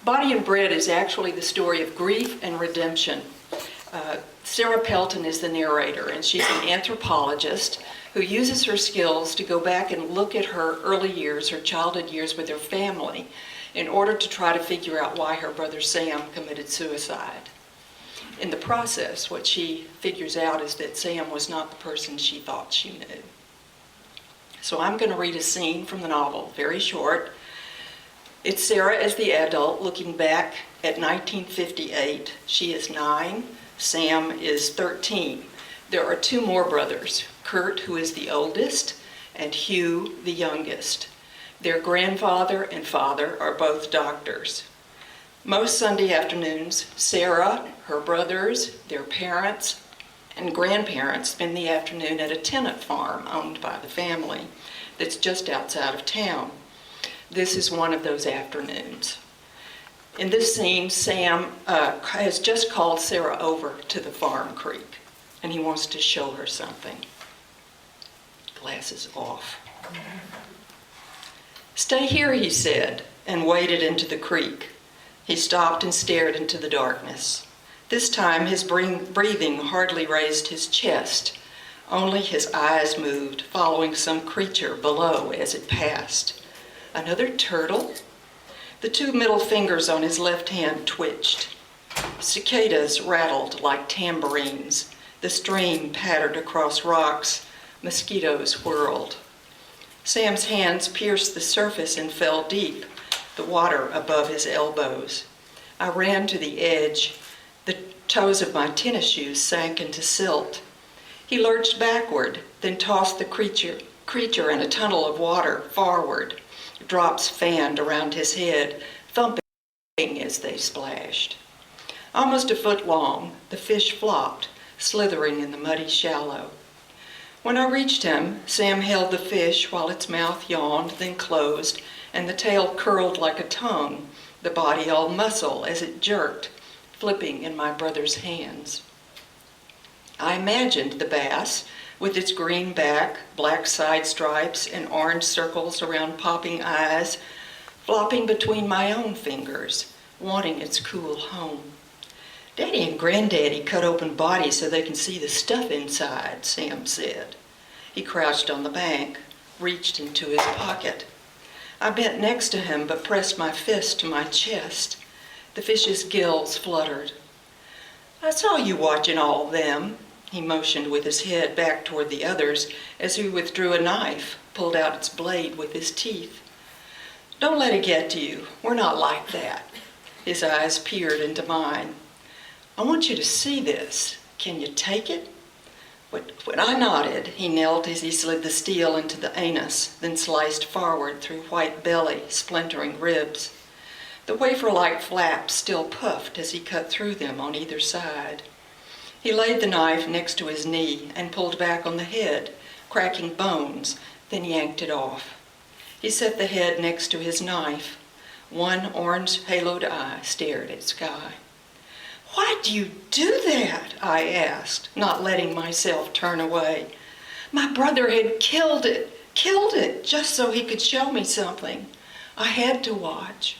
Body and Bread is actually the story of grief and redemption. Sarah Pelton is the narrator, and she's an anthropologist who uses her skills to go back and look at her early years, her childhood years with her family, in order to try to figure out why her brother Sam committed suicide. In the process, what she figures out is that Sam was not the person she thought she knew. So I'm going to read a scene from the novel, very short. It's Sarah as the adult looking back at 1958. She is 9, Sam is 13. There are 2 more brothers, Kurt, who is the oldest, and Hugh, the youngest. Their grandfather and father are both doctors. Most Sunday afternoons, Sarah, her brothers, their parents, and grandparents spend the afternoon at a tenant farm owned by the family that's just outside of town. This is one of those afternoons. In this scene, Sam has just called Sarah over to the farm creek, and he wants to show her something. Glasses off. "Stay here," he said, and waded into the creek. He stopped and stared into the darkness. This time his breathing hardly raised his chest. Only his eyes moved, following some creature below as it passed. Another turtle? The 2 middle fingers on his left hand twitched. Cicadas rattled like tambourines. The stream pattered across rocks. Mosquitoes whirled. Sam's hands pierced the surface and fell deep, the water above his elbows. I ran to the edge. The toes of my tennis shoes sank into silt. He lurched backward, then tossed the creature in a tunnel of water forward. Drops fanned around his head, thumping as they splashed. Almost a foot long, the fish flopped, slithering in the muddy shallow. When I reached him, Sam held the fish while its mouth yawned, then closed, and the tail curled like a tongue, the body all muscle as it jerked, flipping in my brother's hands. I imagined the bass, with its green back, black side stripes, and orange circles around popping eyes, flopping between my own fingers, wanting its cool home. "Daddy and Granddaddy cut open bodies so they can see the stuff inside," Sam said. He crouched on the bank, reached into his pocket. I bent next to him but pressed my fist to my chest. The fish's gills fluttered. "I saw you watching all them." He motioned with his head back toward the others as he withdrew a knife, pulled out its blade with his teeth. "Don't let it get to you. We're not like that." His eyes peered into mine. "I want you to see this. Can you take it?" When I nodded, he knelt as he slid the steel into the anus, then sliced forward through white belly, splintering ribs. The wafer-like flaps still puffed as he cut through them on either side. He laid the knife next to his knee and pulled back on the head, cracking bones, then yanked it off. He set the head next to his knife. One orange haloed eye stared at sky. "Why'd you do that?" I asked, not letting myself turn away. "My brother had killed it, just so he could show me something. I had to watch."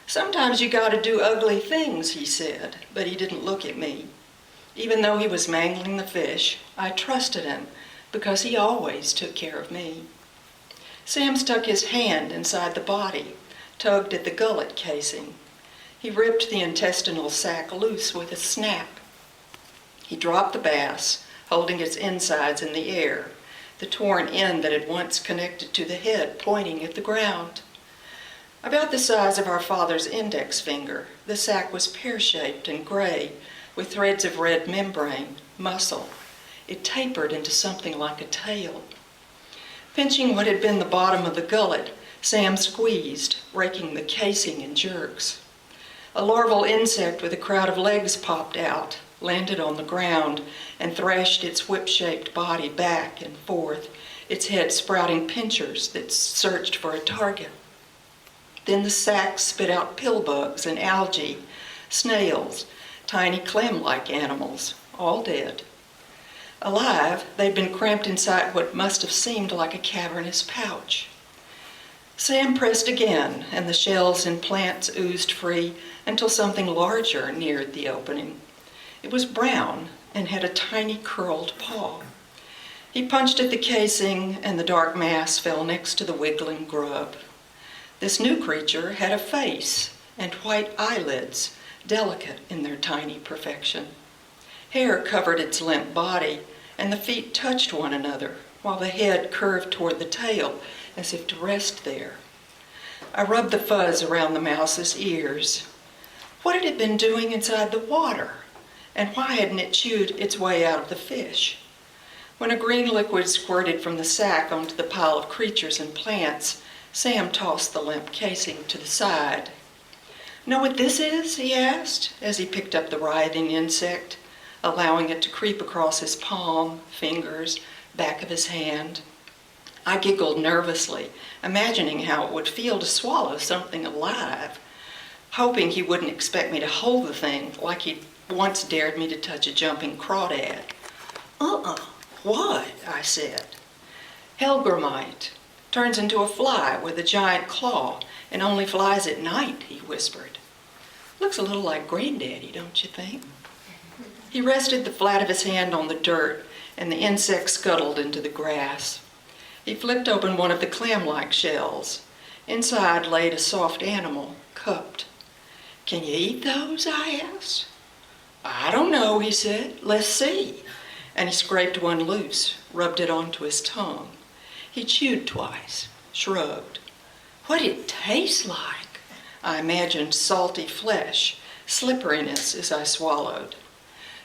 "Sometimes you gotta do ugly things," he said, but he didn't look at me. Even though he was mangling the fish, I trusted him because he always took care of me. Sam stuck his hand inside the body, tugged at the gullet casing. He ripped the intestinal sac loose with a snap. He dropped the bass, holding its insides in the air, the torn end that had once connected to the head pointing at the ground. About the size of our father's index finger, the sac was pear-shaped and gray, with threads of red membrane, muscle. It tapered into something like a tail. Pinching what had been the bottom of the gullet, Sam squeezed, raking the casing in jerks. A larval insect with a crowd of legs popped out, landed on the ground, and thrashed its whip-shaped body back and forth, its head sprouting pincers that searched for a target. Then the sac spit out pill bugs and algae, snails, tiny clam-like animals, all dead. Alive, they'd been cramped inside what must have seemed like a cavernous pouch. Sam pressed again, and the shells and plants oozed free until something larger neared the opening. It was brown and had a tiny curled paw. He punched at the casing, and the dark mass fell next to the wiggling grub. This new creature had a face and white eyelids, delicate in their tiny perfection. Hair covered its limp body, and the feet touched one another, while the head curved toward the tail as if to rest there. I rubbed the fuzz around the mouse's ears. What had it been doing inside the water? And why hadn't it chewed its way out of the fish? When a green liquid squirted from the sack onto the pile of creatures and plants, Sam tossed the limp casing to the side. "Know what this is?" he asked, as he picked up the writhing insect, allowing it to creep across his palm, fingers, back of his hand. I giggled nervously, imagining how it would feel to swallow something alive, hoping he wouldn't expect me to hold the thing like he'd once dared me to touch a jumping crawdad. What? I said. "Helgramite. Turns into a fly with a giant claw and only flies at night," he whispered. "Looks a little like Granddaddy, don't you think?" He rested the flat of his hand on the dirt, and the insect scuttled into the grass. He flipped open one of the clam-like shells. Inside laid a soft animal, cupped. "Can you eat those?" I asked. "I don't know," he said. "Let's see." And he scraped one loose, rubbed it onto his tongue. He chewed twice, shrugged. What did it taste like? I imagined salty flesh, slipperiness as I swallowed.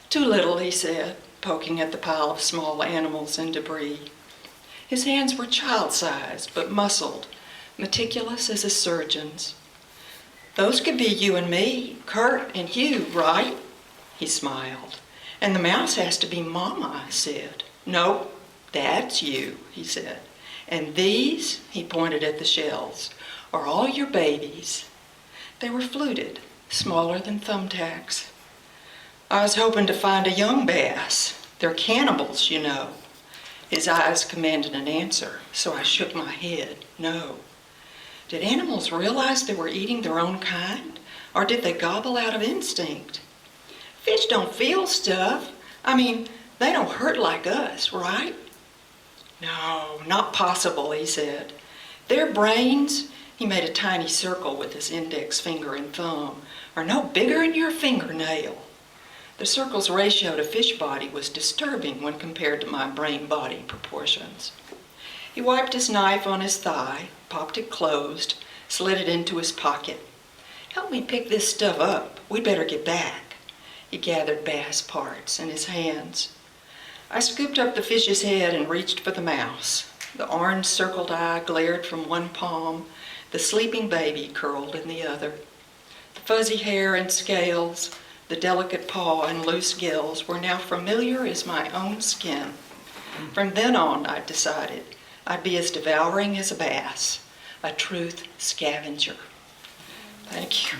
"Too little," he said, poking at the pile of small animals and debris. His hands were child-sized, but muscled, meticulous as a surgeon's. "Those could be you and me, Kurt and Hugh, right?" He smiled. "And the mouse has to be Mama," I said. "Nope, that's you," he said. "And these," he pointed at the shells, "are all your babies." They were fluted, smaller than thumbtacks. "I was hoping to find a young bass. They're cannibals, you know." His eyes commanded an answer, so I shook my head, no. Did animals realize they were eating their own kind, or did they gobble out of instinct? "Fish don't feel stuff. I mean, they don't hurt like us, right?" "No, not possible," he said. "Their brains," he made a tiny circle with his index finger and thumb, "are no bigger than your fingernail." The circle's ratio to fish body was disturbing when compared to my brain-body proportions. He wiped his knife on his thigh, popped it closed, slid it into his pocket. "Help me pick this stuff up. We'd better get back." He gathered bass parts in his hands. I scooped up the fish's head and reached for the mouse. The orange circled eye glared from one palm, the sleeping baby curled in the other. The fuzzy hair and scales, the delicate paw and loose gills were now familiar as my own skin. From then on, I decided, I'd be as devouring as a bass, a truth scavenger. Thank you.